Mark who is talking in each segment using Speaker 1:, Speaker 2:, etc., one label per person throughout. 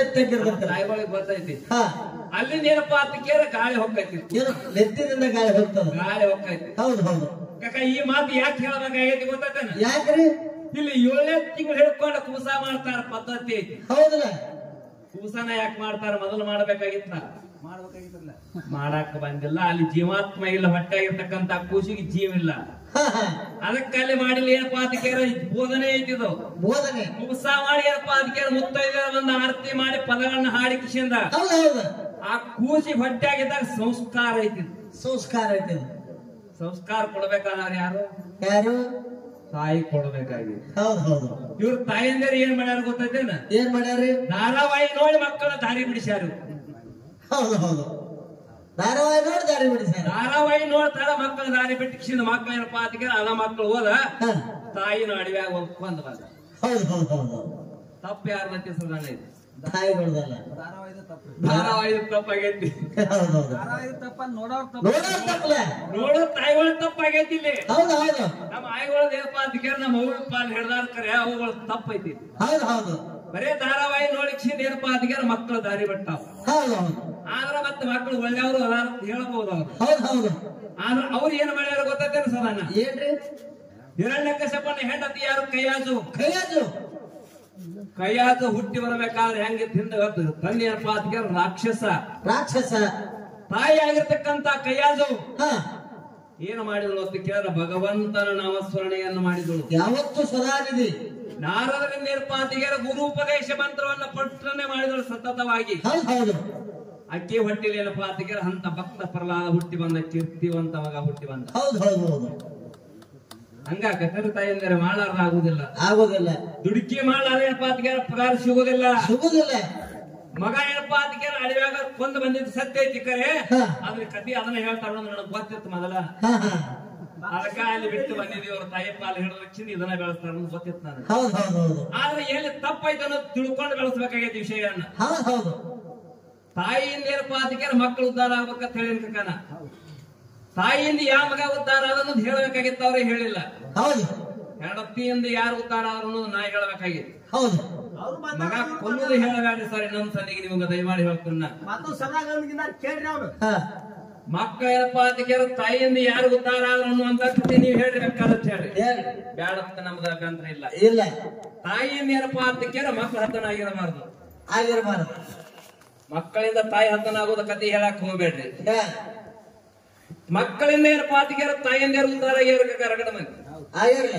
Speaker 1: ಎತ್ತಕ್ಕಿರ್ತೈತಿ
Speaker 2: ತಾಯಿಗಳಿಗೆ ಗೊತ್ತೈತಿ.
Speaker 1: ಹಾ
Speaker 2: ಅಲ್ಲಿಂದ ಏನಪ್ಪಾ ಅಂತ ಕೇಳ ಗಾಳಿ ಹೋಗ್ತೈತಿ.
Speaker 1: ಏನು ನೆತ್ತಿನಿಂದ ಗಾಳಿ ಹೋಗ್ತದ.
Speaker 2: ಗಾಳಿ ಹೋಗ್ತೈತಿ.
Speaker 1: ಹೌದು ಹೌದು.
Speaker 2: ಕಾಕ ಈ ಮಾತು ಯಾಕೆ ಹೇಳಬೇಕಾಗೈತಿ ಗೊತ್ತೈತೇನ?
Speaker 1: ಯಾಕ್ರಿ?
Speaker 2: ಇಲ್ಲಿ 7ನೇ ತಿಂಗಳು ಹಿಡ್ಕೊಂಡು ಕೂಸ ಮಾಡ್ತಾರ ಪದ್ಧತಿ.
Speaker 1: ಹೌದಲ್ಲ?
Speaker 2: ಕೂಸನ ಯಾಕೆ ಮಾಡ್ತಾರ? ಮೊದಲು ಮಾಡ್ಬೇಕಾಗಿತ್ತ, ಮಾಡಾಕ ಬಂದಿಲ್ಲ. ಅಲ್ಲಿ ಜೀವಾತ್ಮ ಇಲ್ಲ, ಹೊಟ್ಟೆಗಿರ್ತಕ್ಕಂತ ಕೂಸಿಗೆ ಜೀವ ಇಲ್ಲ. ಅದಕ್ಕಲ್ಲಿ ಮಾಡಿಲ್ಲ. ಏನಪ್ಪಾ ಅದಕ್ಕೆ ಬೋಧನೆ ಐತಿದು.
Speaker 1: ಬೋಧನೆ
Speaker 2: ಕೂಸ ಮಾಡಿ ಏನಪ್ಪಾ ಅದಕ್ಕೆ ಮುತ್ತೈದ ಒಂದು ಆರತಿ ಮಾಡಿ ಪದಗಳನ್ನ ಹಾಡಿ ಕಿಶಿಂದ ಆ ಕೂಸಿ ಹೊಟ್ಟೆಯಾಗಿದ್ದಾಗ ಸಂಸ್ಕಾರ ಐತಿ.
Speaker 1: ಸಂಸ್ಕಾರ ಐತಿ.
Speaker 2: ಸಂಸ್ಕಾರ ಕೊಡ್ಬೇಕಾದ್ರೆ ಯಾರು?
Speaker 1: ಯಾರು?
Speaker 2: ತಾಯಿ ಕೊಡ್ಬೇಕಾಗಿ.
Speaker 1: ಹೌದು ಹೌದು.
Speaker 2: ಇವ್ರ ತಾಯಿಯಂದ್ರೆ ಏನ್ ಮಾಡ್ಯಾರ ಗೊತ್ತೈತೇನ?
Speaker 1: ಏನ್ ಮಾಡ್ಯಾರಿ?
Speaker 2: ಧಾರಾವಾಹಿ ನೋಡಿ ಮಕ್ಕಳ ದಾರಿ ಬಿಡಿಸ್ಯಾರ.
Speaker 1: ಹೌದು ಹೌದು. ಧಾರಾವಾಹಿ ನೋಡಿ ದಾರಿ ಬಿಡಿಸ್ಯಾರ.
Speaker 2: ಧಾರಾವಾಹಿ ನೋಡ್ತಾರ ಮಕ್ಕಳ ದಾರಿ ಬಿಟ್ಟಿಸಿದ ಮಕ್ಕಳು ಏನಪ್ಪಾ ಅದಕ್ಕೆ ಅದ ಮಕ್ಕಳು ಹೋದ ತಾಯಿನ ಅಡವ್ಯಾಗ ಬಂದ.
Speaker 1: ಹೌದು ಹೌದು ಹೌದು.
Speaker 2: ತಪ್ಪು ಯಾರ ಸದಾನ ಐತಿ?
Speaker 1: ತಾಯಿಗಳದಲ್ಲ.
Speaker 2: ಧಾರಾವಾಹಿ ತಪ್ಪಾಗೈತಿ. ನೋಡೋ ತಾಯಿಗಳ ತಪ್ಪಾಗೈತಿ. ಇಲ್ಲಿ
Speaker 1: ಹೌದು ಹೌದು.
Speaker 2: ನಮ್ಮ ಆಯಿಗಳದ ಏನಪ್ಪಾ ಅದಕ್ಕೆ ನಮ್ಮ ಅವ್ರ ಪಾಲ್ ಹಿಡ್ದಾರ ಕರೆ ಅವುಗಳ ತಪ್ಪೈತಿ.
Speaker 1: ಹೌದು ಹೌದು.
Speaker 2: ಬರೇ ಧಾರಾವಾಹಿ ನೋಡಿಕ್ಷಿಂದ ಏನಪ್ಪಾ ಅದಕ್ಕೆ ಮಕ್ಕಳು ದಾರಿ ಬಿಟ್ಟಾವ.
Speaker 1: ಹೌದು ಹೌದು.
Speaker 2: ಆದ್ರ ಮತ್ತೆ ಮಕ್ಕಳು ಒಳ್ಳೆಯವರು ಅದಾರ ಹೇಳ್ಬಹುದು ಅವ್ರು.
Speaker 1: ಹೌದು ಹೌದು.
Speaker 2: ಆದ್ರ ಅವ್ರು ಏನ್ ಮಾಡ್ಯಾರ ಗೊತ್ತೈತೇನ ಸದಾನ?
Speaker 1: ಏನ್ರಿ?
Speaker 2: ಹಿರಣ್ಯಕಶಿಪನ ಹೆಂಡತಿ ಯಾರು? ಕೈಯಾಜು.
Speaker 1: ಕೈಯಾಜು.
Speaker 2: ಕೈಯಾಜು ಹುಟ್ಟಿ ಬರಬೇಕಾದ್ರೆ ಹೆಂಗೆ ತಿಂದ ತಂದೆ ಏನಪ್ಪಾ ಅದಕ್ಕೆ ರಾಕ್ಷಸ.
Speaker 1: ರಾಕ್ಷಸ. ತಾಯಿ
Speaker 2: ತಾಯಿ ಆಗಿರ್ತಕ್ಕಂತ ಕೈಯಾಜು
Speaker 1: ಹಾ
Speaker 2: ಏನು ಮಾಡಿದಳು ಅಂತ ಕೇಳಿದ್ರೆ ಭಗವಂತನ ನಾಮಸ್ಮರಣೆಯನ್ನು ಮಾಡಿದಳು.
Speaker 1: ಯಾವತ್ತು ಸದಾನಿಧಿ.
Speaker 2: ನಾರದರಿಂದ ಏನಪ್ಪಾ ಅಂತ ಗುರುಪದೇಶ ಮಂತ್ರವನ್ನ ಪಠನೆ ಮಾಡಿದಳು ಸತತವಾಗಿ.
Speaker 1: ಹೌದು ಹೌದು.
Speaker 2: ಅಕ್ಕಿ ಹೊಟ್ಟಿಲಿ ಏನಪ್ಪಾ ಅಂತ ಅಂತ ಭಕ್ತ ಪ್ರಹ್ಲಾದ ಹುಟ್ಟಿ ಬಂದ, ಕೀರ್ತಿವಂತ ಮಗ ಹುಟ್ಟಿ ಬಂದ.
Speaker 1: ಹೌದು ಹೌದು ಹೌದು.
Speaker 2: ಹಂಗ ಕಥೆ ತಾಯಿಯಂದರೆ ಮಾಡಾರ್ದ ಆಗುದಿಲ್ಲ.
Speaker 1: ಆಗುದಿಲ್ಲ.
Speaker 2: ದುಡುಕಿ ಮಾಡಾರ ಏನಪ್ಪಾ ಅಂತ ಪಗಾರ ಸಿಗುದಿಲ್ಲ.
Speaker 1: ಸಿಗುದಿಲ್ಲ.
Speaker 2: ಮಗ ಏನಪ್ಪಾ ಅಂತ ಅಡಿವ್ಯಾಗ ಕೊಂದು ಬಂದಿದ್ದು ಸತ್ಯ ಐತಿ ಕರೆ. ಅದ್ರ ಕತಿ ಅದನ್ನ ಹೇಳ್ತಾರ ನನಗ್ ಗೊತ್ತಿತ್ತು ಮೊದಲ. ಅದಕ್ಕ ಅಲ್ಲಿ ಬಿಟ್ಟು ಬಂದಿದ್ದೀವಿ. ಅವ್ರ ತಾಯಿ ಪಾಲು ಹಿಡಿದ ಇದನ್ನ ಬೆಳೆಸ್ತಾರ ಅನ್ನೋದು ಗೊತ್ತಿತ್ತು ನನಗೆ.
Speaker 1: ಹೌದು ಹೌದು ಹೌದು.
Speaker 2: ಆದ್ರೆ ಎಲ್ಲಿ ತಪ್ಪಾಯ್ತು ಅನ್ನೋದು ತಿಳ್ಕೊಂಡು ಬೆಳೆಸ್ಬೇಕಾಗೈತಿ ವಿಷಯನ್ನ.
Speaker 1: ಹೌದು ಹೌದು.
Speaker 2: ತಾಯಿಯಿಂದ ಏನಪ್ಪಾ ಅದಕ್ಕೆ ಮಕ್ಕಳು ಉದ್ಧಾರ ಆಗ್ಬೇಕಂತ ಹೇಳಿ ಕಕ್ಕನ. ತಾಯಿಯಿಂದ ಯಾವ ಮಗ ಉದ್ಧಾರ ಅನ್ನೋದು ಹೇಳ್ಬೇಕಾಗಿತ್ತು, ಅವ್ರಿಗೆ ಹೇಳಿಲ್ಲ.
Speaker 1: ಹೌದು.
Speaker 2: ಹೆಂಡತಿಯಿಂದ ಯಾರು ಉದ್ಧಾರ ಆದ್ರು ಅನ್ನೋದು ನಾ ಹೇಳ್ಬೇಕಾಗಿತ್ತು.
Speaker 1: ಹೌದು.
Speaker 2: ಮಗ ಕೊಲ್ಲುದು ಹೇಳಬೇಡಿ ಸರ್. ಇನ್ನೊಂದ್ ಸಲಿಗೆ ನಿಮ್ಗೆ ದಯಮಾಡಿ ಹೇಳ್ತಾನ. ಮಕ್ಕಳ ಏನಪ್ಪಾ ಅದಕ್ಕೆ ತಾಯಿಯಿಂದ ಯಾರು ಉದ್ಧಾರ ಆದ್ರು ಅನ್ನುವಂತ ನೀವು ಹೇಳ್ಬೇಕಾದಂತ ಹೇಳಿ ಬ್ಯಾಡತ್ತ ನಮ್ದು ಅಭ್ಯಂತರ ಇಲ್ಲ.
Speaker 1: ಇಲ್ಲ.
Speaker 2: ತಾಯಿಯಿಂದ ಏನಪ್ಪಾ ಅದಕ್ಕೆ ಮಕ್ಕಳ ಹತ್ತನ ಆಗಿರಬಾರ್ದು.
Speaker 1: ಆಗಿರಬಾರದು.
Speaker 2: ಮಕ್ಕಳಿಂದ ತಾಯಿ ಹತ್ತನ ಆಗೋದ ಕತಿ ಹೇಳಕ್ ಹೋಗ್ಬೇಡ್ರಿ. ಮಕ್ಕಳಿಂದ ಏನಪ್ಪಾ ಅದಕ್ಕೆ ತಾಯಿಯಿಂದ ಉದ್ಧಾರ ಆಗಿರ್ಬೇಕು. ರಗಡ ಮಂದಿ
Speaker 1: ಆಗಿರಲ್ಲ.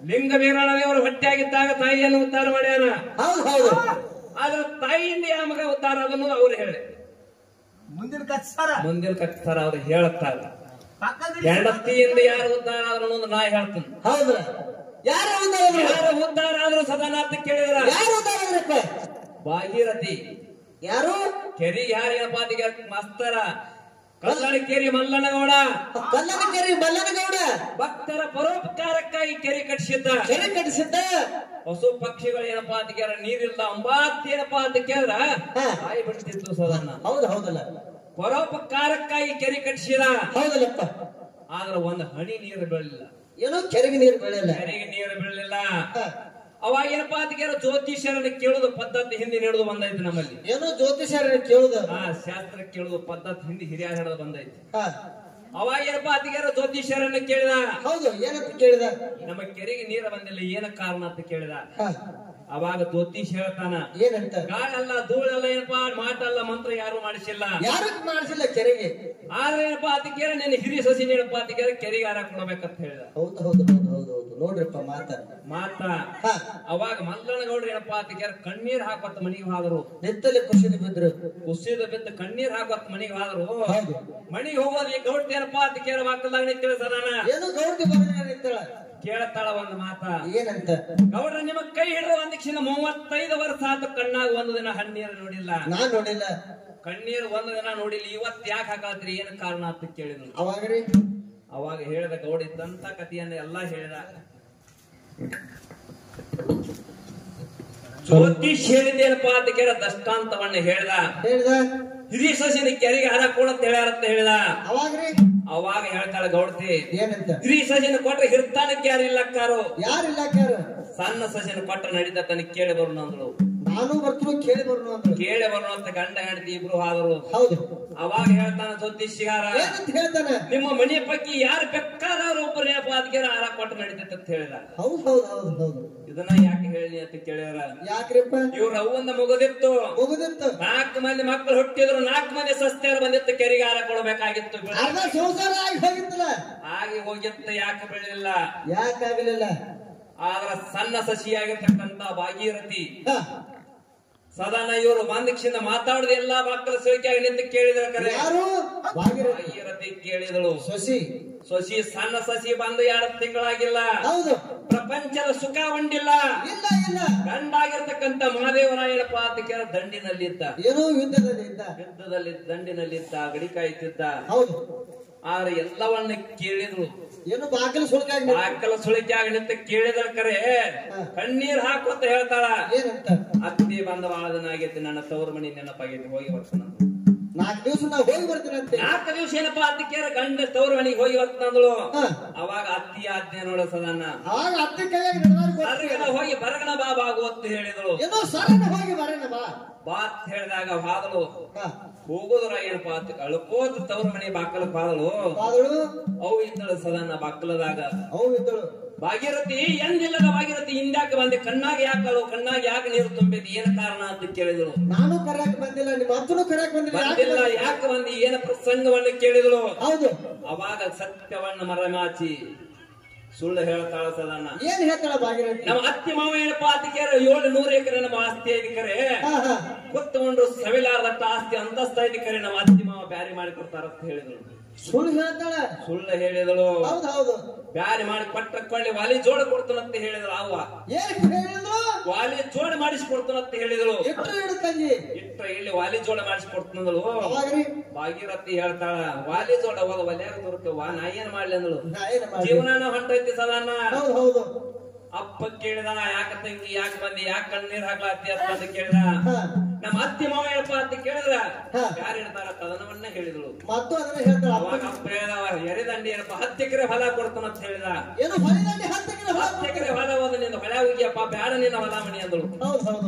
Speaker 2: ಲಿಂಗ ವೀರಣ್ಣದೇವರು ಹೊಟ್ಟೆಯಾಗಿದ್ದಾಗ ತಾಯಿಯನ್ನು ಉದ್ಧಾರ ಮಾಡ್ಯಾರ.
Speaker 1: ಹೌದು ಹೌದು.
Speaker 2: ಆದ್ರೆ ತಾಯಿಯಿಂದ ಯಾವ ಮಗ ಉದ್ಧಾರ ಅದನ್ನು ಅವ್ರು ಹೇಳಿ
Speaker 3: ಮುಂದಿನ
Speaker 2: ಕಚ್ಚಾರ ಅವ್ರು ಹೇಳುತ್ತಾರ. ಹೆಂಡತಿಯಿಂದ ಯಾರು ಉದ್ಧಾರ ಆದ್ರು ಅನ್ನೋದು ನಾ ಹೇಳ್ತೀನಿ.
Speaker 1: ಹೌದು. ಯಾರು
Speaker 2: ಉದ್ಧಾರ ಆದ್ರೂ ಸದಾನ ಅಂತ ಕೇಳಿದ್ರ
Speaker 1: ಯಾರು ಉದ್ಧಾರ?
Speaker 2: ಭಾಗೀರಥಿ.
Speaker 1: ಯಾರು?
Speaker 2: ಕೆರಿ ಯಾರು ಏನಪ್ಪಾ ಅದಕ್ಕೆ ಮಾಸ್ತರ ಕಲ್ಲಣಕೆರೆ ಮಲ್ಲನಗೌಡ.
Speaker 1: ಕಲ್ಲಣಕೆರೆ ಮಲ್ಲನಗೌಡ
Speaker 2: ಭಕ್ತರ ಪರೋಪಕಾರಕ್ಕಾಗಿ ಕೆರೆ ಕಟ್ಟಿಸಿದ್ದ. ಪಶು ಪಕ್ಷಿಗಳು ಏನಪ್ಪಾ ಅಂತ ಕೇಳ ನೀರಿಲ್ಲ ಅಂಬಾತ್ ಏನಪ್ಪಾ ಅಂತ ಕೇಳಿದ್ರ ತಾಯಿ ಬಿಡ್ತಿತ್ತು ಸದನ್ನ.
Speaker 1: ಹೌದು ಹೌದಲ್ಲ.
Speaker 2: ಪರೋಪಕಾರಕ್ಕಾಗಿ ಕೆರೆ ಕಟ್ಟಿಸಿದ.
Speaker 1: ಹೌದಲ್ಲಪ್ಪ.
Speaker 2: ಆದ್ರೆ ಒಂದು ಹನಿ ನೀರು ಬೀಳಲಿಲ್ಲ.
Speaker 1: ಏನೋ ಕೆರೆಗೆ ನೀರು ಬೀಳಲಿಲ್ಲ.
Speaker 2: ಕೆರೆಗೆ ನೀರು ಬೀಳಲಿಲ್ಲ. ಅವಾಗ ಏನಪ್ಪಾ ಅದಕ್ಕೆ ಜ್ಯೋತಿಷ್ಯರನ್ನ ಕೇಳುದು ಪದ್ಧತಿ ಹಿಂದೆ ನಡೆದು ಬಂದೈತಿ ನಮ್ಮಲ್ಲಿ.
Speaker 1: ಏನೋ ಜ್ಯೋತಿಷ್ಯರನ್ನ ಕೇಳುದು
Speaker 2: ಶಾಸ್ತ್ರ ಕೇಳುದು ಪದ್ಧತಿ ಹಿಂದೆ ಹಿರಿಯರ ಹಿಡಿದು ಬಂದೈತಿ. ಅವಾಗ ಏನಪ್ಪಾ ಅದಕ್ಕೆ ಜ್ಯೋತಿಷ್ಯರನ್ನ ಕೇಳಿದ.
Speaker 1: ಹೌದು. ಏನಂತ ಕೇಳಿದ?
Speaker 2: ನಮ್ಮ ಕೆರೆಗೆ ನೀರು ಬಂದಿಲ್ಲ, ಏನ ಕಾರಣ ಅಂತ ಕೇಳಿದ. ಅವಾಗ ಜ್ಯೋತಿಷ್ ಹೇಳ್ತಾನ
Speaker 1: ಏನಂತ?
Speaker 2: ಗಾಳಲ್ಲ ಧೂಳಲ್ಲ ಏನಪ್ಪಾ ಮಾಟಲ್ಲ ಮಂತ್ರ ಯಾರು ಮಾಡಿಸಿಲ್ಲ.
Speaker 1: ಯಾರು ಮಾಡಿಸಿಲ್ಲ ಕೆರೆಗೆ.
Speaker 2: ಆದ್ರೆ ಏನಪ್ಪಾ ಅದಕ್ಕೆ ನಿನ್ನ ಹಿರಿಯ ಸಸಿ ಏನಪ್ಪಾ ಅದಕ್ಕೆ ಕೆರೆಗೆ ಹಾರ ಕೊಡ್ಬೇಕಂತ ಹೇಳಿದ.
Speaker 1: ಹೌದು ಹೌದು ಹೌದು ಹೌದು ಹೌದು. ನೋಡ್ರಿಪ್ಪ ಮಾತ.
Speaker 2: ಅವಾಗ ಮಲ್ಲನಗೌಡ್ರು ಏನಪ್ಪಾ ಅದಕ್ಕೆ ಕಣ್ಣೀರ್ ಹಾಕತ್ ಮನಿಗೆ ಹೋದ್ರು.
Speaker 1: ನೆತ್ತಲ್ಲಿ ಕುಸಿದು ಬಿದ್ರು.
Speaker 2: ಕುಸಿದು ಬಿದ್ದು ಕಣ್ಣೀರ್ ಹಾಕತ್ ಮನಿಗೆ ಹೋದ್ರು.
Speaker 1: ಹೌದು.
Speaker 2: ಮನಿಗೆ ಹೋಗೋದು ಗೌಡ್ತಿ ಏನಪ್ಪಾ ಅದಕ್ಕೆ ಮಕ್ಕಳಾಗ ನಿಂತಿಳ ಸದಾನ.
Speaker 1: ಏನೋ ಗೌಡ್ತಿ ಬಂದ ನಿಂತಳ.
Speaker 2: ಕೇಳತ್ತಾಳ ಒಂದು ಮಾತ.
Speaker 1: ಏನಂತ?
Speaker 2: ಗೌಡ್ರ ನಿಮ್ಮ ಕೈ ಹಿಡಿದು ಒಂದ್ ಕ್ಷಣ 35 ವರ್ಷ ಆತ ಕಣ್ಣಾಗ ಒಂದು ದಿನ ಹಣ್ಣೀರು ನೋಡಿಲ್ಲ.
Speaker 1: ನಾನ್ ನೋಡಿಲ್ಲ.
Speaker 2: ಕಣ್ಣೀರು ಒಂದು ದಿನ ನೋಡಿಲ್ಲ. ಇವತ್ ಯಾಕೆ ಹಾಕತ್ರಿ ಏನ್ ಕಾರಣ ಅಂತ ಕೇಳಿದ್ರು.
Speaker 1: ಅವಾಗ್ರಿ
Speaker 2: ಅವಾಗ ಹೇಳಿದ ಗೌಡಿದ್ದಂತ ಕಥೆಯನ್ನ ಎಲ್ಲಾ ಹೇಳಿದ. ಜ್ಯೋತಿಷ್ ಹೇಳಿದೇನಪ್ಪಾ ಅಂತ ಕೇಳ ದಷ್ಟಾಂತವನ್ನ ಹೇಳ್ದ. ಹಿರಿಯ ಸಸಿನ ಕೆರೆಗೆ ಹಾರ ಕೊಡಂತ ಹೇಳ್ಯಾರಂತ ಹೇಳ್ದ. ಅವಾಗ ಹೇಳ್ತಾಳ ಗೌಡ್ತಿ
Speaker 1: ಏನಂತ?
Speaker 2: ಹಿರಿಯ ಸಸಿನ ಕೊಟ್ರೆ ಹಿರ್ತಾನಕ್ಕೆ ಯಾರು ಇಲ್ಲಕ್ಕಾರು.
Speaker 1: ಯಾರಿಲ್ಲ.
Speaker 2: ಸಣ್ಣ ಸಸಿನ ಕೊಟ್ರೆ ನಡೀತ ತನಗೆ ಕೇಳಿ ಬರೋಣ ಅಂದ್ರು.
Speaker 1: ನಾನು ಬರ್ತೀನಿ ಕೇಳಿ ಬರೋಣ ಅಂತ
Speaker 2: ಕೇಳಿ ಬರುವಂತ ಗಂಡ ಹೆಂಡತಿ ಇಬ್ರು ಆದರು.
Speaker 1: ಹೌದು.
Speaker 2: ಅವಾಗ ಹೇಳ್ತಾನ ಜ್ಯೋತಿಷಿಗಾರ,
Speaker 1: ಏನಂತ ಹೇಳ್ತಾನೆ?
Speaker 2: ನಿಮ್ಮ ಮನೆ ಪೈಕಿ ಯಾರು ಬೇಕಾದವ್ರು ಒಬ್ಬರೇ ಅದಕ್ಕೆ ಹಾರ ಕೊಟ್ಟು ನಡೀತೈತೆ ಅಂತ ಹೇಳಿದ.
Speaker 1: ಹೌದು ಹೌದು ಹೌದು ಹೌದು.
Speaker 2: ಇದನ್ನ ಯಾಕೆ ಹೇಳಿ ಅಂತ ಕೇಳಿದ್ರ,
Speaker 1: ಯಾಕ್ರಿಪ್ಪ?
Speaker 2: ಇವ್ರ ಅವ್ವಂದ ಮುಗುದಿತ್ತು,
Speaker 1: ಮುಗುದಿತ್ತು.
Speaker 2: 4 ಮಂದಿ ಮಕ್ಕಳು ಹುಟ್ಟಿದ್ರು, 4 ಮಂದಿ ಸಸ್ತ್ಯಾರು ಬಂದಿತ್ತು, ಕೆರಿಗೆ ಹಾರ ಕೊಡ್ಬೇಕಾಗಿತ್ತು.
Speaker 1: ಅರ್ಧ ಸಂಸಾರ ಆಗಿ ಹೋಗಿತ್ತಲ್ಲ,
Speaker 2: ಆಗಿ ಹೋಗಿತ್ತು. ಯಾಕೆ ಬೆಳಿಲಿಲ್ಲ?
Speaker 1: ಯಾಕಾಗಲಿಲ್ಲ?
Speaker 2: ಆದ್ರ ಸಣ್ಣ ಸಸಿಯಾಗಿರ್ತಕ್ಕಂತ ಭಾಗೀರಥಿ ಸದಾನ ಇವರು ಬಂದಕ್ಷಿಂದ ಮಾತಾಡುದ ಎಲ್ಲಾ ಮಕ್ಕಳ ಸೋಕಿಯಾಗಿ ನಿಂತು ಕೇಳಿದ್ರ. ಕರೆ
Speaker 1: ಯಾರು?
Speaker 2: ಭಾಗೀರಥಿ ಕೇಳಿದಳು.
Speaker 1: ಸಸಿ
Speaker 2: ಸಣ್ಣ ಸಸಿ ಬಂದು 2 ತಿಂಗಳಾಗಿಲ್ಲ.
Speaker 1: ಹೌದು.
Speaker 2: ಪ್ರಪಂಚದ ಸುಖ ಉಂಡಿಲ್ಲ.
Speaker 1: ಇಲ್ಲ ಇಲ್ಲ.
Speaker 2: ಗಂಡಾಗಿರ್ತಕ್ಕಂತ ಮಹಾದೇವರಾಯನಪ್ಪ ಅದಕ್ಕೆ ದಂಡಿನಲ್ಲಿದ್ದ.
Speaker 1: ಏನೋ
Speaker 2: ಯುದ್ಧದಲ್ಲಿ ದಂಡಿನಲ್ಲಿದ್ದ, ಗಡಿ ಕಾಯ್ತಿದ್ದ.
Speaker 1: ಹೌದು.
Speaker 2: ಆದ್ರೆ ಎಲ್ಲವನ್ನ ಕೇಳಿದ್ರು.
Speaker 1: ಏನು ಬಾಕಲು ಸುಳ್ಕಾಗಿ
Speaker 2: ಬಾಕಲ ಸುಳಿಕಾಗಿ ನಿಂತ ಕೇಳಿದ್ರ. ಕರೆ ಕಣ್ಣೀರ್ ಹಾಕೋತ ಹೇಳ್ತಾಳ,
Speaker 1: ಏನಂತ?
Speaker 2: ಅತ್ತಿ ಬಂದ ಬಹಳ ದಿನ ಆಗೈತಿ, ನನ್ನ ತವ್ರ ಮನಿ ನೆನಪಾಗೈತಿ, ಹೋಗಿ ಬರ್ತಾನ.
Speaker 1: 4 ದಿವಸ ನಾವು ಹೋಗಿ ಬರ್ತೀನಿ ಅಂತ.
Speaker 2: 4 ದಿವಸ ಏನಪ್ಪ ಅದಕ್ಕೆ ಗಂಡ ತವ್ರ ಮನಿಗೆ ಹೋಗಿ ಬರ್ತಾನಂದಳು. ಅವಾಗ ಅತ್ತಿ ಆಜ್ಞೆ ನೋಡ ಸದನ್ನ,
Speaker 1: ಅವಾಗ ಅತ್ತಿ ಕೈಯಾಗಿ
Speaker 2: ಹೋಗಿ ಬರಗಣ ಬಾ ಬಾಗುವತ್ತು ಹೇಳಿದಳು.
Speaker 1: ಏನೋ ಸರಣ ಹೋಗಿ ಬರೋಣ ಬಾ
Speaker 2: ಬಾತ್ ಹೇಳಿದಾಗ ಹಾದಳು. ಹೋಗೋದ್ರ ಏನಪ್ಪ ಅಂತ ಅಳ್ಕೋತ ತವ್ರ ಮನೆ ಬಾಕಲಕ್ ಹಾದಳು. ಅವು ಇದ್ದಳು ಸದನ್ನ ಬಾಕಲದಾಗ.
Speaker 1: ಅವು ಇದ್ದಳು.
Speaker 2: ಭಾಗೀರಥಿ ಎಂದಿಲ್ಲದ ಭಾಗೀರಥಿ ಹಿಂದ್ಯಾಕೆ ಬಂದೆ, ಕಣ್ಣಾಗ ಯಾಕಳು, ಕಣ್ಣಾಗ ಯಾಕೆ ನೀರು ತುಂಬಿದ್, ಏನ ಕಾರಣ ಅಂತ ಕೇಳಿದಳು.
Speaker 1: ನಾನು ಕರೆಯಕ್ ಬಂದಿಲ್ಲ, ನಿಮ್ಮ ಅಪ್ಪನು ಕರೆಯಕ್
Speaker 2: ಬಂದಿಲ್ಲ, ಯಾಕೆ ಬಂದಿ, ಏನ ಪ್ರಸಂಗವನ್ನು ಕೇಳಿದಳು.
Speaker 1: ಹೌದು.
Speaker 2: ಅವಾಗ ಸತ್ಯವನ್ನ ಮರೆಮಾಚಿ ಸುಳ್ಳು ಹೇಳ್ತಾಳ ಸದನ್ನ.
Speaker 1: ಏನ್ ಹೇಳ್ತಾಳ ಭಾಗೀರಥಿ? ನಮ್ಮ
Speaker 2: ಅತ್ತಿ ಮಾವ ಏನಪ್ಪಾ ಅದಕ್ಕೆ 700 ಎಕರೆ ನಮ್ಮ ಆಸ್ತಿ ಐದಿಕರೆ ಕೂತ್ಕೊಂಡು ಸವಿಲಾರದಟ್ಟ ಆಸ್ತಿ ಅಂತಸ್ತ ಐದಿಕರೆ ನಮ್ಮ ಅತ್ತಿ ಮಾವ ಬ್ಯಾರಿ ಮಾಡಿ ಕೊಡ್ತಾರ ಅಂತ ಹೇಳಿದಳು.
Speaker 1: ಸುಳ್ಳು ಹೇಳ್ತಾಳ.
Speaker 2: ಸುಳ್ಳು ಹೇಳಿದಳು.
Speaker 1: ಹೌದು ಹೌದು.
Speaker 2: ಬ್ಯಾರಿ ಮಾಡಿ ಪಟ್ಟಕೊಳ್ಳಿ ವಾಲಿ ಜೋಡ ಕೊಡ್ತಾನಂತ ಹೇಳಿದಳು. ಅವ್ವ ವಾಲಿ ಜೋಡ ಮಾಡಿಸಿಕೊಡ್ತಾನಂತ ಹೇಳಿದಳು. ಇಟ್ರ ಇಲ್ಲಿ ವಾಲಿ ಜೋಡ ಮಾಡಿಸಿಕೊಡ್ತಂದಳು. ಭಾಗೀರಥಿ ಹೇಳ್ತಾಳ, ವಾಲಿ ಜೋಡ ಹೋದ ಒಲ್ಯಾಗ ತೋರ್ತೇವ, ನಾ ಏನ್ ಮಾಡ್ಲಿ ಅಂದಳು. ಜೀವನ ಹೊಂಟೈತಿ ಸದಾನ. ಅಪ್ಪ ಕೇಳಿದ, ಯಾಕ ತಂಗಿ ಯಾಕೆ ಬಂದಿ, ಯಾಕೆ ಕಣ್ಣೀರ್ ಹಾಕ್ಲಾತಿ ಅಂತ ಕೇಳಿದ. ನಮ್ಮ ಅತ್ತಿ ಮಾವ ಏನಪ್ಪ ಅಂತ ಕೇಳಿದ್ರ ಯಾರು ಹೇಳ್ತಾರ ಕದನವನ್ನ ಹೇಳಿದಳು. ಅವಾಗ ಅಪ್ಪ ಹೇಳಿದ, ಎರೆದಂಡಿ ಏನಪ್ಪ 10 ಎಕರೆ ಹೊಲ ಕೊಡ್ತಾನಂತ ಹೇಳಿದ. 10 ಎಕರೆ ಹೊಲ ಹೋದ ನಿಂದ ಹೊಲ ಹೋಗಿಯಪ್ಪ, ಬ್ಯಾಡ ನಿನ್ನ ಹೊಲ ಮನಿ ಅಂದಳು.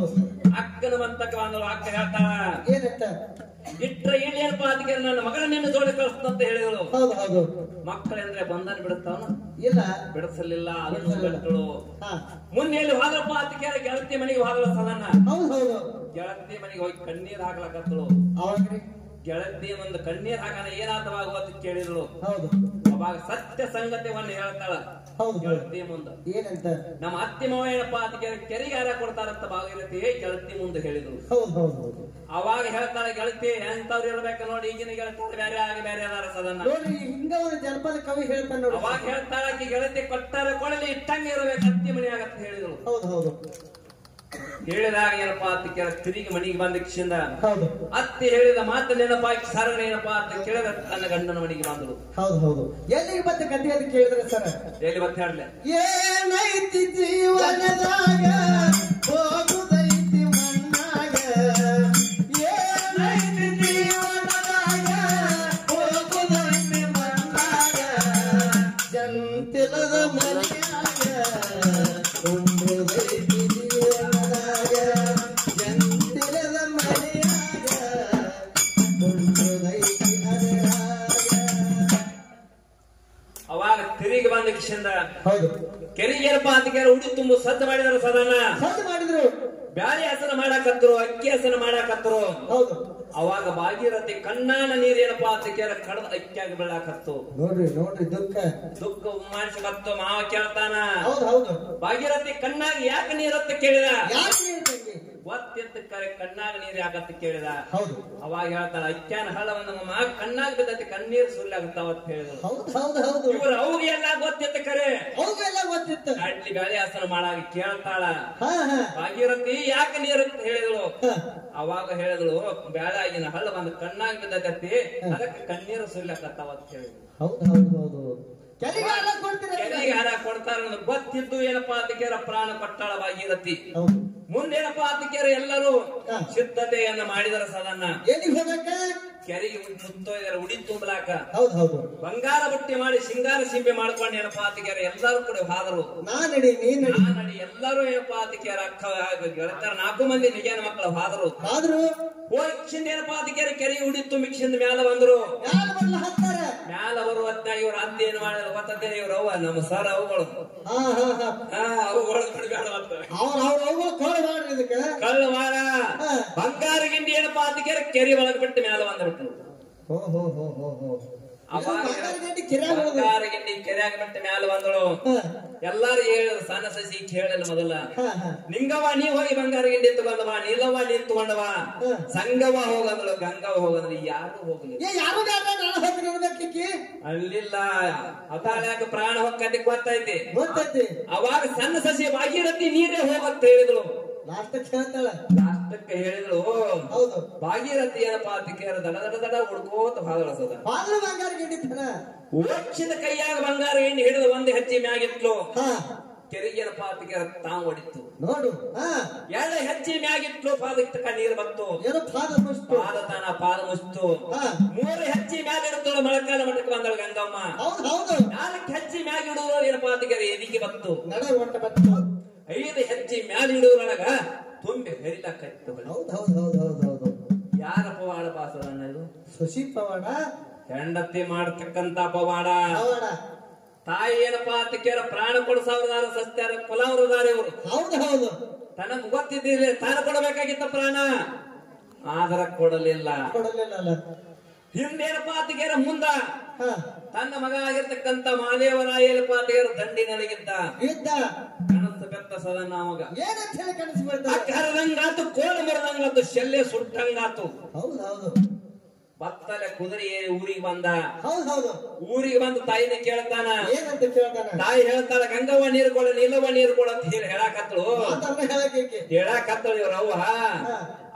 Speaker 2: ಅಕ್ಕನ ಬಂತಕ್ಕ ಬಂದಳು. ಅಕ್ಕ ಹೇಳ್ತಾಳ, ಇಟ್ರ ಇಲ್ಲಿ ಏನಪ್ಪ ಅದಕ್ಕೆ ನನ್ನ ಮಗಳ ನಿನ್ನ ಜೋಡಿ ಕಳಿಸ್ತಂತ ಹೇಳಿದಳು. ಮಕ್ಕಳೆಂದ್ರೆ ಬಂಧನ ಬಿಡುತ್ತಾನ? ಇಲ್ಲ, ಬಿಡಿಸಲಿಲ್ಲ. ಅದನ್ನು ಬಿಟ್ಟಳು. ಮುಂದೆ ಎಲ್ಲಿ ಹೋದಪ್ಪ ಅದಕ್ಕೆ ಗೆಳತಿ ಮನೆಗೆ ಹೋದಳು ಸದನ್ನ. ಗೆಳತಿ ಮನೆಗೆ ಹೋಗಿ ಕಣ್ಣೀರ್ ಹಾಕ್ಲಕತ್ತಳು. ಗೆಳತಿ ಒಂದು ಕಣ್ಣೀರ್ ಹಾಕನ ಏನಾತವಾಗುವ ಅಂತ ಕೇಳಿದಳು. ಅವಾಗ ಸತ್ಯ ಸಂಗತಿಯನ್ನು ಹೇಳ್ತಾಳ ಗೆಳತಿ ಮುಂದೆ. ಏನಂತ? ನಮ್ಮ ಅತ್ತಿ ಮಾವ ಏನಪ್ಪಾ ಅದಕ್ಕೆ ಕೆರೆಗೆ ಹಾರ ಕೊಡ್ತಾರಂತ ಭಾಗೀರಥಿ ಗೆಳತಿ ಮುಂದೆ ಹೇಳಿದಳು. ಅವಾಗ ಹೇಳ್ತಾಳೆ ಗೆಳತಿ, ಎಂತವ್ರು ಇರ್ಬೇಕು ನೋಡಿ, ಈಗಿನ ಗೆಳತಿ ಬೇರೆ ಆಗಿ ಬೇರೆ ಅದಾರ ಸದನ್ನ.
Speaker 1: ಹಿಂಗ ಒಂದು ಜನಪದ ಕವಿ ಹೇಳ್ತಾನೆ.
Speaker 2: ಅವಾಗ ಹೇಳ್ತಾಳ, ಗೆಳತಿ ಕೊಟ್ಟಾರ ಕೊಡಲಿ, ಇಟ್ಟಂಗೆ ಇರಬೇಕು ಅತ್ತಿ ಮನೆ ಆಗತ್ತ ಹೇಳಿದಳು. ಹೇಳಿದಾಗ ಏನಪ್ಪಾ ಅಂತ ಕೇಳ ತಿರುಗಿ ಮನೆಗೆ ಬಂದ ಕಿಶಿಂದ ಅತ್ತಿ ಹೇಳಿದ ಮಾತು ನೆನಪಾಗಿ ಸರಳ ಏನಪ್ಪಾ ಅಂತ ಕೇಳಿದ ತನ್ನ ಗಂಡನ ಮನೆಗೆ ಬಂದಳು. ಎಲ್ಲಿಗೆ ಮತ್ತೆ ಕಥೆ ಅಂತ ಕೇಳಿದ್ರೆ ಸರ್ ಎಲ್ಲಿ ಮತ್ತೆ ಹೇಳಲೆ,
Speaker 1: ಏನೈತಿ ಜೀವನದಾಗ ಹೋಗುದೈತಿ ಮಣ್ಣಾಗ, ಏನೈತಿ ಜೀವನದಾಗ ಹೋಗುದೈತಿ ಮಣ್ಣಾಗ, ಜಂತಿಲದ ಮನೆಯಾಗ ತುಂಬಿದೈತಿ ಜೀವನದಾಗ, ಜಂತಿಲದ ಮನೆಯಾಗ ತುಂಬಿದೈತಿ ಹರೆಯಾಗ.
Speaker 2: ಅವಾಗ ತಿರುಗಿ ಬಂದ ಕಿಶಿಂದ ಕೆರೆಗೆ ಏನಪ್ಪಾ ಅಂತ ಕೇಳ ಉಡಿ ತುಂಬ ಸಜ್ಜ ಮಾಡಿದ್ರು. ಸದನ
Speaker 1: ಸಜ್ಜ ಮಾಡಿದ್ರು.
Speaker 2: ಬ್ಯಾಳಿ ಹಸನ ಮಾಡಾಕತ್ರು, ಅಕ್ಕಿ ಹಸನ ಮಾಡಾಕತ್ರು. ಅವಾಗ ಭಾಗೀರಥಿ ಕಣ್ಣಾನ ನೀರ್ ಏನಪ್ಪಾ ಅಂತ ಕೇಳ ಕಡದ ಅಕ್ಕಿಯಾಗಿ ಬೆಳಾಕತ್ತು.
Speaker 1: ನೋಡ್ರಿ ನೋಡ್ರಿ
Speaker 2: ದುಃಖ ಮಾಡಿಸಕತ್ತು. ಮಾವ ಕೇಳ್ತಾನ, ಭಾಗೀರಥಿ ಕಣ್ಣಾಗ ಯಾಕೆ ನೀರತ್ತ ಕೇಳಿದ. ಒತ್ತಿತ್ತ ಕರೆ ಕಣ್ಣಾಗ ನೀರ್ ಯಾಕತ್ತ ಕೇಳಿದ. ಅವಾಗ ಹೇಳ್ತಾಳ, ಅಕ್ಕ್ಯಾನ ಹಳ್ಳವನ್ನ ಮಾವ ಕಣ್ಣಾಗ ಬಿದ್ದತಿ, ಕಣ್ಣೀರ್ ಸುಳ್ಳಾಗುತ್ತಾವ ಅಂತ ಹೇಳಿದ್ರು. ಇವ್ರು ಅವ್ಗೆ ಎಲ್ಲ ಗೊತ್ತಿತ್ತ ಕರೆ, ಗೊತ್ತಿತ್ತು. ಅಡ್ಲಿ ಬ್ಯಾಳಿ ಹಸನ ಮಾಡಾಗ ಕೇಳ್ತಾಳ ಭಾಗೀರಥಿ ಯಾಕೆ ನೀರು ಅಂತ ಹೇಳಿದಳು. ಅವಾಗ ಹೇಳಿದಳು, ಬ್ಯಾಳಾಗಿನ ಹಳ್ಳ ಬಂದ ಕಣ್ಣಾಗ ಬಿದ್ದತಿ, ಅದಕ್ಕೆ ಕಣ್ಣೀರು ಸುಳ್ಳಾಕತ್ತಾವ ಅಂತ ಹೇಳಿದ್ರು. ಕೆರೆಗೆ ಹಾರ ಕೊಡ್ತಾರ ಗೊತ್ತಿದ್ದು ಏನಪ್ಪಾ ಅದಕ್ಕೆ ಪ್ರಾಣ ಕೊಟ್ಟಾಳ ಭಾಗೀರಥಿ. ಮುಂದೇನಪ್ಪ ಆತಿಕೆಯರು ಎಲ್ಲರೂ
Speaker 1: ಹಾ.
Speaker 2: ಸಿದ್ಧತೆಯನ್ನ ಮಾಡಿದರ ಸದನ್ನ
Speaker 1: ಎಲ್ಲಿಗೆ ಹೋಗಕ್ಕ?
Speaker 2: ಕೆರೆಗೆ ಮುತ್ತೋಯ್ದರ ಉಡಿ ತುಂಬಲಾಕ
Speaker 1: ಹೌದು ಹೌದು.
Speaker 2: ಬಂಗಾರ ಬಟ್ಟೆ ಮಾಡಿ ಸಿಂಗಾರ ಸಿಂಬೆ ಮಾಡ್ಕೊಂಡು ಏನಪ್ಪ ಆತಿಕೆಯರು ಎಲ್ಲರೂ ಕೂಡ ಹಾದರು.
Speaker 1: ನಾ ನಡಿ ನೀ ನಡಿ
Speaker 2: ನಡಿ ಎಲ್ಲರೂ ಏನಪ್ಪ ಆತಿಕೆಯರ ಅಕ್ಕ ಗೆಳತಾರ 4 ಮಂದಿ ನಿಜಾನ ಮಕ್ಕಳು ಹಾದರು.
Speaker 1: ಆದ್ರೂ
Speaker 2: ಹೋಗಿಂದ ಏನಪ್ಪ ಆತಿಕೆಯರ ಕೆರೆಗೆ ಉಡಿ ತುಂಬಿಕ್ಷಿಂದ ಮ್ಯಾಲ ಬಂದ್ರು.
Speaker 1: ಯಾರು ಬರ್ಲ ಹಾಕ್ತಾರ?
Speaker 2: ಮ್ಯಾಲ ಅವರು ಇವ್ರ ಅತ್ತೆ ಏನ್ ಮಾಡಿದ್ರು ಗೊತ್ತೇನೆ, ಇವ್ರ ಅವ್ವ ನಮ್ಮ ಸರ್ ಅವುಗಳು
Speaker 1: ಹಾ ಹಾ ಹಾ
Speaker 2: ಅವುಗಳು ಬಿಡಬೇಡ ಅಂತ
Speaker 1: ಅವ್ರ ಕೋಳಿ ಮಾಡ್ರಿ ಇದಕ್ಕೆ.
Speaker 2: ಕಳ್ಳ ಮಾರ ಬಂಗಾರ ಗಿಂಡಿ ಏನಪ್ಪ ಆತಿಕೆಯರ ಕೆರೆ ಒಳಗ್ ಬಿಟ್ಟು ಮ್ಯಾಲ ಬಂದ್ಬಿಟ್ಟು
Speaker 1: ಹೋ ಹೋ ಹೋ ಹೋ ಹೋ.
Speaker 2: ಅವಾಗ
Speaker 1: ಬಂಗಾರ ಗಂಡಿ ಕಿರ್ಯಾಗ ಹೋಗೋದು.
Speaker 2: ಬಂಗಾರ ಗಿಂಡಿ ಕೆರೆಯಾಗ ಬಿಟ್ಟು ಮ್ಯಾಲ ಬಂದಳು.
Speaker 1: ಹಾ
Speaker 2: ಎಲ್ಲಾರು ಹೇಳಿದ್ರು ಸಣ್ಣ ಸಸಿ ಕೇಳಲ್ಲ ಮೊದಲ.
Speaker 1: ಹಾ ಹಾ
Speaker 2: ನಿಂಗವ್ವ ನೀ ಹೋಗಿ ಬಂಗಾರ ಗಿಂಡಿ ತಗೊಂಡವ, ನೀಲವ್ವ ನೀನ್ ತಗೊಂಡವ, ಸಂಗವ್ವ ಹೋಗಂದ್ಳು, ಗಂಗವ್ವ ಹೋಗಂದ್ಲು, ಯಾರು ಹೋಗ್ಲಿ
Speaker 1: ಏ ಯಾರು ಬೇಡ ನಾನು ಹೋಗ್ತೀನಿ ಅನ್ಬೇಕಿಕ್ಕಿ.
Speaker 2: ಅಲ್ಲಿಲ್ಲ. ಅತಾಳ್ಯಾಕ ಪ್ರಾಣ ಹೊಕ್ಕತಿ ಗೊತ್ತೈತಿ.
Speaker 1: ಗೊತ್ತೈತಿ.
Speaker 2: ಅವಾಗ ಸಣ್ಣ ಸಸಿ ಭಾಗೀರಥಿ ನೀರೇ ಹೋಗಂತ ಹೇಳಿದ್ರು.
Speaker 1: ಲಾಸ್ಟಕ್ಕೆ ಹೇಳ್ತಾಳ.
Speaker 2: ಲಾಸ್ಟಕ್ಕೆ ಹೇಳಿದ್ರು
Speaker 1: ಹೌದು.
Speaker 2: ಭಾಗೀರಥಿ ಏನಪ್ಪಾ ಆತಿಕೆಯರ ದಡ ದಡ ದಡ ಹುಡ್ಕೋತ ಹಾದಳ ಸದ.
Speaker 1: ಬಾಗ್ಲು ಬಂಗಾರ ಗಿಂಡಿತನ.
Speaker 2: ಒಚ್ಚಿದ ಕೈಯಾಗ ಬಂಗಾರ ಎಣ್ಣೆ ಹಿಡಿದು ಒಂದು ಹೆಜ್ಜೆ ಮ್ಯಾಗಿಟ್ಲು.
Speaker 1: ಹಾ
Speaker 2: ಕೆರೆಗೇನಪ್ಪ ಆತಿಕೆಯರ ತಾವು ಹೊಡಿತು.
Speaker 1: ನೋಡು. ಹಾ
Speaker 2: 2 ಹೆಜ್ಜೆ ಮ್ಯಾಗಿಟ್ಲು. ಪಾದಕ್ಕೆ ತಕ್ಕ ನೀರು ಬಂತು.
Speaker 1: ಏನೋ ಪಾದ ಮುಸ್ತು.
Speaker 2: ಪಾದ ತಾನ ಪಾದ ಮುಸ್ತು.
Speaker 1: ಹಾ
Speaker 2: 3 ಹೆಜ್ಜೆ ಮ್ಯಾಗ ಇಡ್ತಳು. ಮೊಳಕಾಲ ಮಠಕ್ಕೆ ಬಂದಳು ಗಂಗಮ್ಮ.
Speaker 1: ಹೌದು ಹೌದು.
Speaker 2: 4 ಹೆಜ್ಜೆ ಮ್ಯಾಗ ಇಡುವ ಏನಪ್ಪ ಆತಿಕೆಯರ ಎದಿಗೆ ಬಂತು.
Speaker 1: ನಡ ಹೊಟ್ಟ ಬಂತು.
Speaker 2: 5 ಹೆಜ್ಜೆ ಮ್ಯಾಲ ಇಡುವೊಳಗ ತುಂಬಿ ಹರಿಲಾಕತ್ತು.
Speaker 1: ಹೌದು ಹೌದು ಹೌದು ಹೌದು ಹೌದು.
Speaker 2: ಯಾರ ಪವಾಡ ಪಾಸದ ಅನ್ನೋದು?
Speaker 1: ಸುಶಿ ಪವಾಡ.
Speaker 2: ಹೆಂಡತಿ ಮಾಡತಕ್ಕಂತ ಪವಾಡ.
Speaker 1: ಪವಾಡ.
Speaker 2: ತಾಯಿ ಏನಪ್ಪಾ ಆತಿಕೆಯರ ಪ್ರಾಣ ಕೊಡಿಸವ್ರದಾರ, ಸಸ್ಯಾರ ಕುಲವ್ರದಾರ ಇವರು.
Speaker 1: ಹೌದು ಹೌದು.
Speaker 2: ತನಗ್ ಗೊತ್ತಿದ್ದಿಲ್ಲ ತಾನು ಕೊಡಬೇಕಾಗಿತ್ತ ಪ್ರಾಣ, ಆದರ ಕೊಡಲಿಲ್ಲ.
Speaker 1: ಕೊಡಲಿಲ್ಲ.
Speaker 2: ಹಿಂದೇನಪ್ಪ ಆತಿಕೆಯರ ಮುಂದ
Speaker 1: ಹಾ
Speaker 2: ತನ್ನ ಮಗ ಆಗಿರ್ತಕ್ಕಂತ ಮಹಾದೇವರಾಯ ಏನಪ್ಪ ಆತಿಕೆಯರ ದಂಡಿ ನನಗಿದ್ದ
Speaker 1: ಯುದ್ಧ.
Speaker 2: ಕನಸು ಬೆತ್ತ ಸದನ ಅವಾಗ
Speaker 1: ಏನಂತ ಹೇಳಿ ಕನಸು ಬರ್ತದೆ?
Speaker 2: ಅಕ್ಕರದಂಗಾತು, ಕೋಲ ಮರದಂಗಾತು, ಶಲ್ಯ ಸುಟ್ಟಂಗಾತು.
Speaker 1: ಹೌದು ಹೌದು
Speaker 2: ಬತ್ತಲೆ ಕುದುರೆ ಏರಿ ಊರಿಗೆ ಬಂದ.
Speaker 1: ಹೌದು ಹೌದು.
Speaker 2: ಊರಿಗೆ ಬಂದು ತಾಯಿನ ಕೇಳ್ತಾನ.
Speaker 1: ಏನಂತ ಕೇಳ್ತಾನ?
Speaker 2: ತಾಯಿ ಹೇಳ್ತಾಳ ಗಂಗವ್ವ ನೀರು ಕೊಡ, ನೀಲವ್ವ ನೀರು ಕೊಡ ಅಂತ ಹೇಳಿ ಹೇಳಾಕತ್ಳು.
Speaker 1: ಮಾತನ್ನ ಹೇಳಕ್ಕೆ.
Speaker 2: ಹೇಳಾಕತ್ತಳು ಇವ್ರ ಅವ್ವ.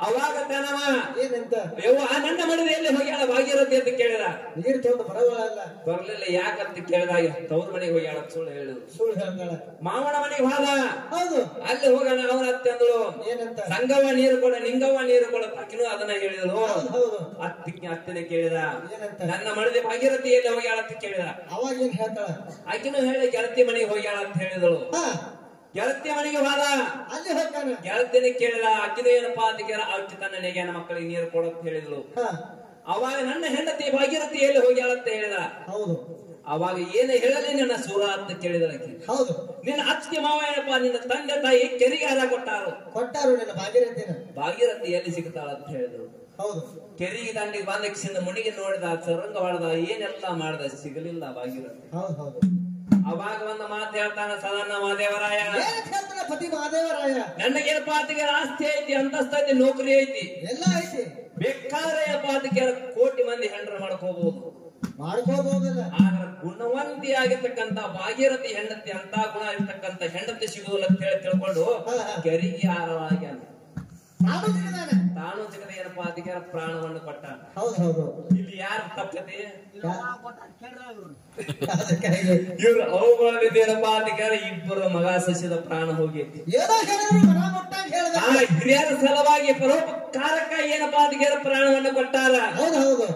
Speaker 2: ಅವಾಗ ತನವ
Speaker 1: ಏನಂತ?
Speaker 2: ಯವ್ವ ನನ್ನ ಮಡಿದ ಎಲ್ಲಿ ಹೋಗ್ಯಾಳ ಭಾಗೀರಥಿ ಅಂತ ಕೇಳಿದ.
Speaker 1: ನೀರು ತಗೊಂಡು ಬರವಲ್ಲ.
Speaker 2: ಬರ್ಲಿಲ್ಲ. ಯಾಕಂತ ಕೇಳಿದಾಗ ತವ್ರ ಮನೆಗೆ ಹೋಗ್ಯಾಳ ಸುಳ್ಳು ಹೇಳಿದ್ರು.
Speaker 1: ಸುಳ್ಳು ಹೇಳ್ತಾಳ.
Speaker 2: ಮಾವನ ಮನೆಗೆ ಹೋದ.
Speaker 1: ಹೌದು.
Speaker 2: ಅಲ್ಲಿ ಹೋಗೋಣ ಅವನ ಅತ್ತೆ ಅಂದಳು.
Speaker 1: ಏನಂತ?
Speaker 2: ಸಂಗವ್ವ ನೀರು ಕೊಡ, ನಿಂಗವ್ವ ನೀರು ಕೊಡ. ತಕ್ಕಿನೂ ಅದನ್ನ ಹೇಳಿದಳು.
Speaker 1: ಹೌದು ಹೌದು.
Speaker 2: ಅತ್ತಿನ ಕೇಳಿದ.
Speaker 1: ಏನಂತ?
Speaker 2: ನನ್ನ ಮಡಿದ ಭಾಗೀರಥಿ ಎಲ್ಲಿ ಹೋಗ್ಯಾಳ ಅಂತ ಕೇಳಿದ.
Speaker 1: ಅವಾಗ ಏನ್ ಹೇಳ್ತಾಳ?
Speaker 2: ಆಕಿನೂ ಹೇಳಿ ಗೆಳತಿ ಮನೆಗೆ ಹೋಗ್ಯಾಳ ಅಂತ ಹೇಳಿದಳು.
Speaker 1: ಹಾ
Speaker 2: ಗೆಳತಿ ಮನೆಗೆ ಹೋದ.
Speaker 1: ಅಲ್ಲಿ ಹೋಗ್ತಾನ.
Speaker 2: ಗೆಳತಿನ ಕೇಳಿದ. ಅಕ್ಕಿನ ಏನಪ್ಪಾ ಅಂತ ಕೇಳ ಅಕ್ಕಿ ತನ್ನ ನೆಗೆನ ಮಕ್ಕಳಿಗೆ ನೀರು ಕೊಡಂತ ಹೇಳಿದಳು.
Speaker 1: ಹಾ
Speaker 2: ಅವಾಗ ನನ್ನ ಹೆಂಡತಿ ಭಾಗೀರಥಿ ಎಲ್ಲಿ ಹೋಗ್ಯಾಳ ಅಂತ ಹೇಳಿದ.
Speaker 1: ಹೌದು.
Speaker 2: ಅವಾಗ ಏನು ಹೇಳಲಿ ನನ್ನ ಸೂರ ಅಂತ ಕೇಳಿದ.
Speaker 1: ಹೌದು.
Speaker 2: ನಿನ್ನ ಅತ್ತಿಗೆ ಮಾವ ಏನಪ್ಪಾ ನಿನ್ನ ತಂದೆ ತಾಯಿ ಕೆರೆಗೆ ಹಾರ ಕೊಟ್ಟಾರು.
Speaker 1: ಕೊಟ್ಟಾರು ನಿನ್ನ ಭಾಗೀರಥಿನ.
Speaker 2: ಭಾಗೀರಥಿ ಎಲ್ಲಿ ಸಿಗ್ತಾಳ ಅಂತ ಹೇಳಿದ್ರು.
Speaker 1: ಹೌದು.
Speaker 2: ಕೆರೆಗೆ ದಂಡಿಗೆ ಬಂದಕ್ಷಿಂದ ಮುಣಿಗೆ ನೋಡಿದ, ಚರಂಗ ಹೊಡೆದ, ಏನೆಲ್ಲ ಮಾಡ್ದ, ಸಿಗಲಿಲ್ಲ ಭಾಗೀರಥಿ.
Speaker 1: ಹೌದು ಹೌದು.
Speaker 2: ಅವಾಗ ಒಂದು ಮಾತು ಹೇಳ್ತಾನ ಸದನ ಮಹಾದೇವರಾಯ.
Speaker 1: ಏನಂತ ಹೇಳ್ತಾನ ಪತಿ ಮಹಾದೇವರಾಯ?
Speaker 2: ನನಗೇನಪ್ಪ ಆತಿಗೆ ಆಸ್ತಿ ಐತಿ, ಅಂತಸ್ತ ಐತಿ, ನೌಕರಿ ಐತಿ,
Speaker 1: ಎಲ್ಲ ಐತಿ.
Speaker 2: ಬೇಕಾದ್ರೆ ಏನಪ್ಪ ಆತಿಗೆ ಕೋಟಿ ಮಂದಿ ಹೆಂಡ್ರ ಮಾಡ್ಕೋಬಹುದು.
Speaker 1: ಮಾಡ್ಕೋಬಹುದಲ್ಲ.
Speaker 2: ಆದ್ರೆ ಗುಣವಂತಿ ಆಗಿರ್ತಕ್ಕಂತ ಭಾಗೀರಥಿ ಹೆಂಡತಿ ಅಂತ ಗುಣ ಇರ್ತಕ್ಕಂತ ಹೆಂಡತಿ ಸಿಗುವುದಿಲ್ಲ ಅಂತ ಹೇಳಿ ತಿಳ್ಕೊಂಡು ಕೆರೆಗೆ ಹಾರವಾಗ್ಯಾನ. ತಾನು ಸಿಗದೆ ಏನಪ್ಪಾ ಆತಿಗೆ ಪ್ರಾಣವನ್ನು ಕೊಟ್ಟ.
Speaker 1: ಹೌದು ಹೌದು.
Speaker 2: ಇಲ್ಲಿ ಯಾರು ತಪ್ಪತಿ?
Speaker 1: ಇವ್ರು
Speaker 2: ಅವುಗಳೇನಪ್ಪಾ ಆತಿಗೆ ಇಬ್ಬರು ಮಗ ಸಸಿದ ಪ್ರಾಣ ಹೋಗೈತಿ.
Speaker 1: ಏನೋ ಹೇಳಿದ್ರು ಮನ ಮುಟ್ಟಾಗಿ ಹೇಳ್ದ.
Speaker 2: ಹಿರಿಯರ ಸಲುವಾಗಿ ಪರೋಪಕಾರಕ ಏನಪ್ಪಾ ಆತಿಗೆ ಪ್ರಾಣವನ್ನು ಕೊಟ್ಟಾರ.
Speaker 1: ಹೌದು ಹೌದು.